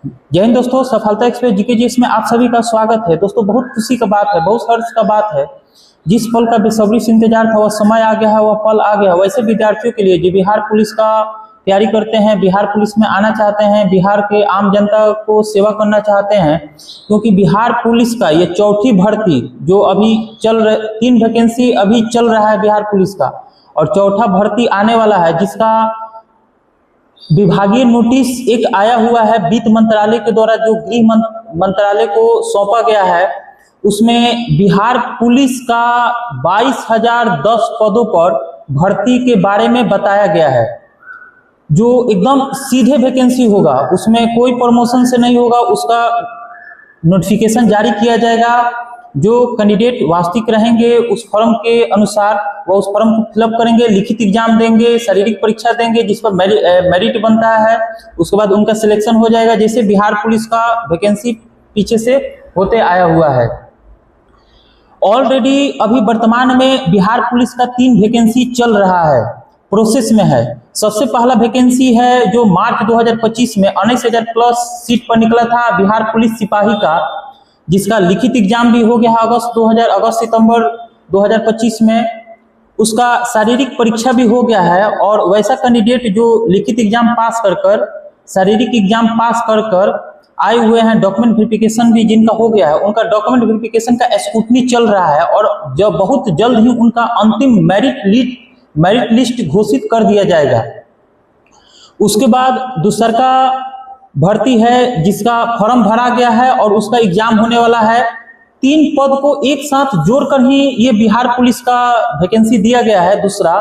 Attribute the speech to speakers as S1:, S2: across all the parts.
S1: जय हिंद दोस्तों, सफलता एक्सप्रेस जीकेजीएस में आप सभी का स्वागत है। दोस्तों बहुत खुशी का बात है, बहुत हर्ष का बात है। जिस पल का बेसब्री से इंतजार था वह समय आ गया है, वह पल आ गया। वैसे विद्यार्थियों के लिए जो बिहार पुलिस का तैयारी करते हैं, बिहार पुलिस में आना चाहते हैं, बिहार के आम जनता को सेवा करना चाहते हैं, क्योंकि बिहार पुलिस का ये चौथी भर्ती जो अभी चल रही, 3 वैकेंसी अभी चल रहा है बिहार पुलिस का, और चौथा भर्ती आने वाला है, जिसका विभागीय नोटिस एक आया हुआ है वित्त मंत्रालय के द्वारा, जो गृह मंत्रालय को सौंपा गया है। उसमें बिहार पुलिस का 22,010 पदों पर भर्ती के बारे में बताया गया है, जो एकदम सीधे वैकेंसी होगा, उसमें कोई प्रमोशन से नहीं होगा। उसका नोटिफिकेशन जारी किया जाएगा। जो कैंडिडेट वास्तविक रहेंगे उस फॉर्म के अनुसार वह उस फॉर्म को फिलअप करेंगे, लिखित एग्जाम देंगे, शारीरिक परीक्षा देंगे, जिस पर मेरिट बनता है। उसके बाद उनका सिलेक्शन हो जाएगा, जैसे बिहार पुलिस का वैकेंसी पीछे से होते आया हुआ है। ऑलरेडी अभी वर्तमान में बिहार पुलिस का 3 वैकेंसी चल रहा है, प्रोसेस में है। सबसे पहला वैकेंसी है जो मार्च 2025 में 19,000 प्लस सीट पर निकला था बिहार पुलिस सिपाही का, जिसका लिखित एग्जाम भी हो गया है अगस्त सितंबर 2025 में। उसका शारीरिक परीक्षा भी हो गया है, और वैसा कैंडिडेट जो लिखित एग्जाम पास कर शारीरिक एग्जाम पास कर आए हुए हैं, डॉक्यूमेंट वेरिफिकेशन भी जिनका हो गया है, उनका डॉक्यूमेंट वेरिफिकेशन का स्क्रूटनी चल रहा है, और जब बहुत जल्द ही उनका अंतिम मेरिट लिस्ट घोषित कर दिया जाएगा। उसके बाद दूसरा का भर्ती है जिसका फॉर्म भरा गया है और उसका एग्जाम होने वाला है। 3 पद को एक साथ जोड़कर ही ये बिहार पुलिस का वैकेंसी दिया गया है दूसरा,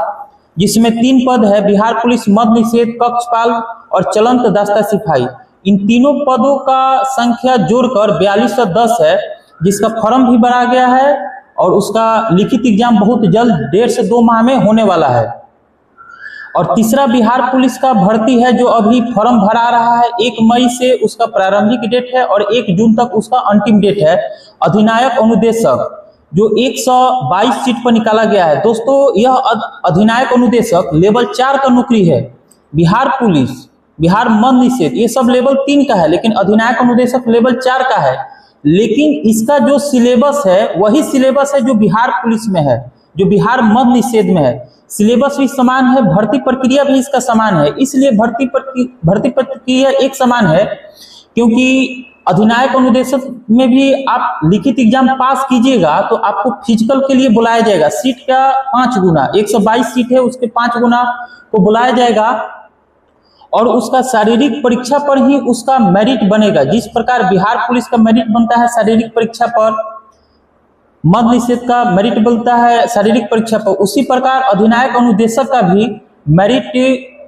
S1: जिसमें 3 पद है बिहार पुलिस मद निषेध कक्षपाल और चलंत दस्ता सिपाही। इन तीनों पदों का संख्या जोड़कर 4210 है, जिसका फॉर्म भी भरा गया है और उसका लिखित एग्जाम बहुत जल्द 1.5 से 2 माह में होने वाला है। और तीसरा बिहार पुलिस का भर्ती है जो अभी फॉर्म भरा रहा है। 1 मई से उसका प्रारंभिक डेट है और 1 जून तक उसका अंतिम डेट है। अधिनायक अनुदेशक जो 122 सीट पर निकाला गया है। दोस्तों यह अधिनायक अनुदेशक लेवल 4 का नौकरी है। बिहार पुलिस, बिहार मद निषेध, ये सब लेवल 3 का है, लेकिन अधिनायक अनुदेशक लेवल 4 का है। लेकिन इसका जो सिलेबस है वही सिलेबस है जो बिहार पुलिस में है, जो बिहार मद निषेध में है। सिलेबस भी समान है, भर्ती प्रक्रिया भी इसका समान है। इसलिए भर्ती प्रक्रिया एक समान है, क्योंकि अधिनायक अनुदेशक में भी आप लिखित एग्जाम पास कीजिएगा तो आपको फिजिकल के लिए बुलाया जाएगा। सीट का 5 गुना, 122 सीट है, उसके 5 गुना को बुलाया जाएगा, और उसका शारीरिक परीक्षा पर ही उसका मेरिट बनेगा। जिस प्रकार बिहार पुलिस का मेरिट बनता है शारीरिक परीक्षा पर, मद निषेध का मेरिट बनता है शारीरिक परीक्षा पर, उसी प्रकार अधिनायक अनुदेशक का भी मेरिट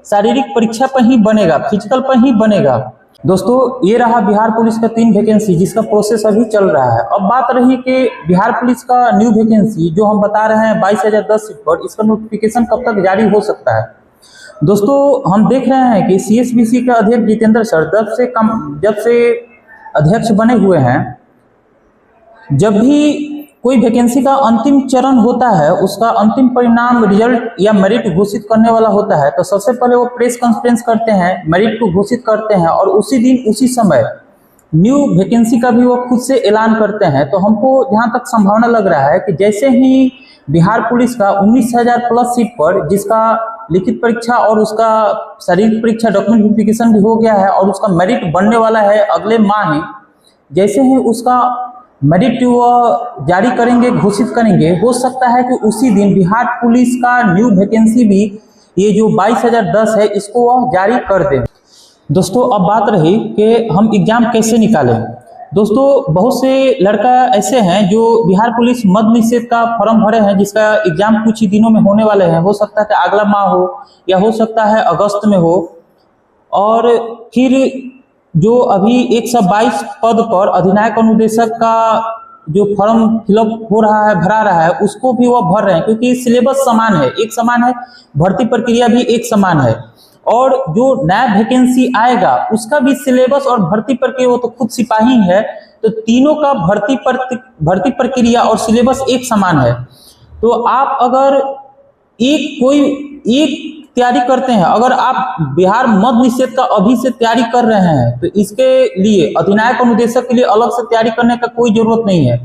S1: शारीरिक परीक्षा पर ही बनेगा, फिजिकल पर ही बनेगा। दोस्तों ये रहा बिहार पुलिस का 3 वैकेंसी जिसका प्रोसेस अभी चल रहा है। अब बात रही कि बिहार पुलिस का न्यू वैकेंसी जो हम बता रहे हैं 22,010 सीट पर, इसका नोटिफिकेशन कब तक जारी हो सकता है। दोस्तों हम देख रहे हैं कि CSBC के अध्यक्ष जितेंद्र सर जब से अध्यक्ष बने हुए हैं, जब भी कोई वैकेंसी का अंतिम चरण होता है, उसका अंतिम परिणाम रिजल्ट या मेरिट घोषित करने वाला होता है, तो सबसे पहले वो प्रेस कॉन्फ्रेंस करते हैं, मेरिट को घोषित करते हैं, और उसी दिन उसी समय न्यू वैकेंसी का भी वो खुद से ऐलान करते हैं। तो हमको जहां तक संभावना लग रहा है कि जैसे ही बिहार पुलिस का 19,000 प्लस सीट पर, जिसका लिखित परीक्षा और उसका शारीरिक परीक्षा डॉक्यूमेंट वेरिफिकेशन भी हो गया है और उसका मेरिट बनने वाला है अगले माह ही, जैसे ही उसका मेरिट वो जारी करेंगे, घोषित करेंगे, हो सकता है कि उसी दिन बिहार पुलिस का न्यू वैकेंसी भी, ये जो 22,010 है, इसको वह जारी कर दें। दोस्तों अब बात रही कि हम एग्जाम कैसे निकालें। दोस्तों बहुत से लड़का ऐसे हैं जो बिहार पुलिस मद निषेध का फॉर्म भरे हैं, जिसका एग्जाम कुछ ही दिनों में होने वाले हैं। हो सकता है कि अगला माह हो या हो सकता है अगस्त में हो। और फिर जो अभी 122 पद पर अधिनायक अनुदेशक का जो फॉर्म फिलअप हो रहा है, भरा रहा है, उसको भी वो भर रहे हैं, क्योंकि सिलेबस समान है, एक समान है, भर्ती प्रक्रिया भी एक समान है। और जो नया वैकेंसी आएगा उसका भी सिलेबस और भर्ती प्रक्रिया, वो तो खुद सिपाही है, तो तीनों का भर्ती प्रक्रिया और सिलेबस एक समान है। तो आप अगर एक तैयारी करते हैं, अगर आप बिहार मद निषेध का अभी से तैयारी कर रहे हैं तो इसके लिए अधिनायक अनुदेशक के लिए अलग से तैयारी करने का कोई जरूरत नहीं है।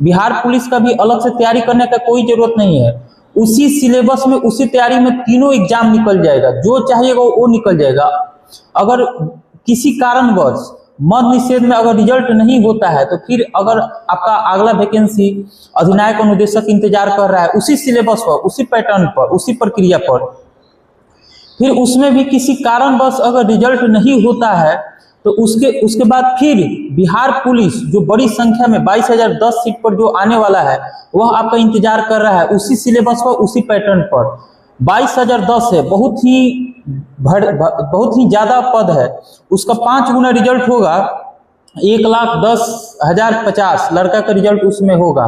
S1: बिहार पुलिस का भी अलग से तैयारी करने का कोई जरूरत नहीं है। उसी सिलेबस में, उसी तैयारी में तीनों एग्जाम निकल जाएगा, जो चाहिएगा वो निकल जाएगा। अगर किसी कारणवश मद निषेध में अगर रिजल्ट नहीं होता है तो फिर अगर आपका अगला वैकेंसी अधिनायक अनुदेशक इंतजार कर रहा है उसी सिलेबस पर, उसी पैटर्न पर, उसी प्रक्रिया पर, फिर उसमें भी किसी कारणवश अगर रिजल्ट नहीं होता है तो उसके बाद फिर बिहार पुलिस जो बड़ी संख्या में 22,010 सीट पर जो आने वाला है वह आपका इंतजार कर रहा है उसी सिलेबस पर, उसी पैटर्न पर। 22,010 है, बहुत ही ज्यादा पद है, उसका 5 गुना रिजल्ट होगा। 1,10,050 लड़का का रिजल्ट उसमें होगा।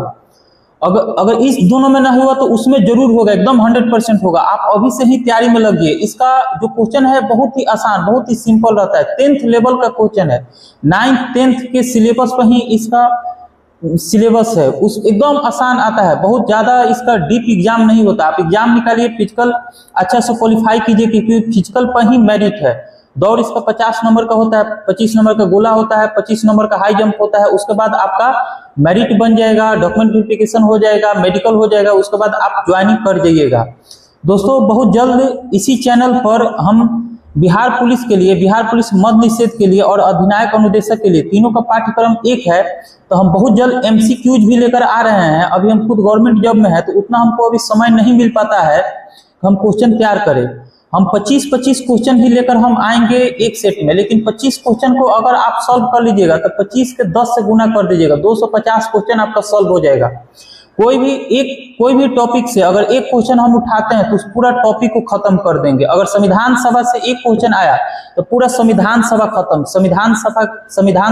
S1: अगर इस दोनों में नहीं हुआ तो उसमें जरूर होगा, एकदम 100% होगा। आप अभी से ही तैयारी में लगिए। इसका जो क्वेश्चन है बहुत ही आसान, बहुत ही सिंपल रहता है। 10th लेवल का क्वेश्चन है, 9th 10th के सिलेबस पर ही इसका सिलेबस है, उस एकदम आसान आता है। बहुत ज्यादा इसका डीप एग्जाम नहीं होता। आप एग्जाम निकालिए, फिजिकल अच्छा से क्वालिफाई कीजिए, क्योंकि फिजिकल पर ही मेरिट है। दौड़ इसका 50 नंबर का होता है, 25 नंबर का गोला होता है, 25 नंबर का हाई जंप होता है। उसके बाद आपका मेरिट बन जाएगा, डॉक्यूमेंट वेरिफिकेशन हो जाएगा, मेडिकल हो जाएगा, उसके बाद आप ज्वाइनिंग कर जाइएगा। दोस्तों बहुत जल्द इसी चैनल पर हम बिहार पुलिस के लिए, बिहार पुलिस मद निषेध के लिए और अधिनायक अनुदेशक के लिए तीनों का पाठ्यक्रम एक है, तो हम बहुत जल्द MCQs भी लेकर आ रहे हैं। अभी हम खुद गवर्नमेंट जॉब में है तो उतना हमको अभी समय नहीं मिल पाता है कि हम क्वेश्चन तैयार करें। हम 25-25 क्वेश्चन ही लेकर हम आएंगे एक सेट में, लेकिन 25 क्वेश्चन को अगर आप सॉल्व कर लीजिएगा तो 25 के 10 से गुना कर दीजिएगा, 250 क्वेश्चन आपका सॉल्व हो जाएगा। कोई भी टॉपिक से अगर एक क्वेश्चन हम उठाते हैं तो उस पूरा टॉपिक को खत्म कर देंगे। अगर संविधान सभा से एक क्वेश्चन आया तो पूरा संविधान सभा खत्म। संविधान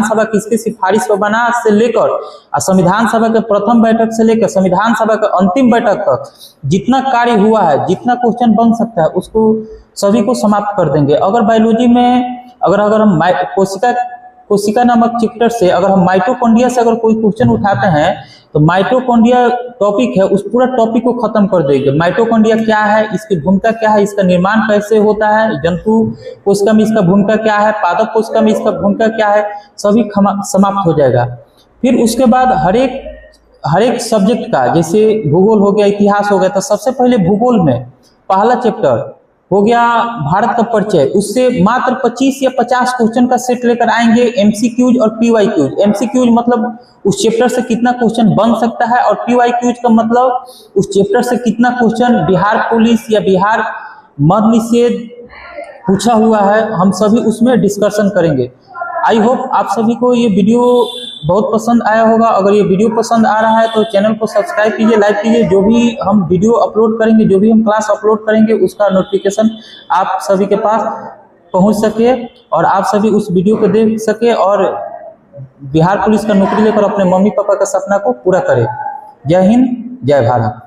S1: सभा किसके सिफारिश पर बना से लेकर और संविधान सभा के प्रथम बैठक से लेकर संविधान सभा के अंतिम बैठक तक जितना कार्य हुआ है, जितना क्वेश्चन बन सकता है, उसको सभी को समाप्त कर देंगे। अगर बायोलॉजी में अगर हम कोशिका नामक चैप्टर से अगर हम माइटोकॉन्ड्रिया से अगर कोई क्वेश्चन उठाते हैं तो माइटोकॉन्ड्रिया टॉपिक है, उस पूरा टॉपिक को खत्म कर देंगे। माइटोकॉन्ड्रिया क्या है, इसकी भूमिका क्या है, इसका निर्माण कैसे होता है, जंतु कोशिका में इसका भूमिका क्या है, पादप कोशिका में इसका भूमिका क्या है, सभी समाप्त हो जाएगा। फिर उसके बाद हर एक सब्जेक्ट का, जैसे भूगोल हो गया, इतिहास हो गया, तो सबसे पहले भूगोल में पहला चैप्टर हो गया भारत का परिचय, उससे मात्र 25 या 50 क्वेश्चन का सेट लेकर आएंगे। MCQs और PYQs। MCQs मतलब उस चैप्टर से कितना क्वेश्चन बन सकता है, और PYQs का मतलब उस चैप्टर से कितना क्वेश्चन बिहार पुलिस या बिहार मद निषेध पूछा हुआ है, हम सभी उसमें डिस्कशन करेंगे। आई होप आप सभी को ये वीडियो बहुत पसंद आया होगा। अगर ये वीडियो पसंद आ रहा है तो चैनल को सब्सक्राइब कीजिए, लाइक कीजिए। जो भी हम वीडियो अपलोड करेंगे, जो भी हम क्लास अपलोड करेंगे, उसका नोटिफिकेशन आप सभी के पास पहुंच सके और आप सभी उस वीडियो को देख सके और बिहार पुलिस का नौकरी लेकर अपने मम्मी पापा का सपना को पूरा करें। जय हिंद, जय भारत।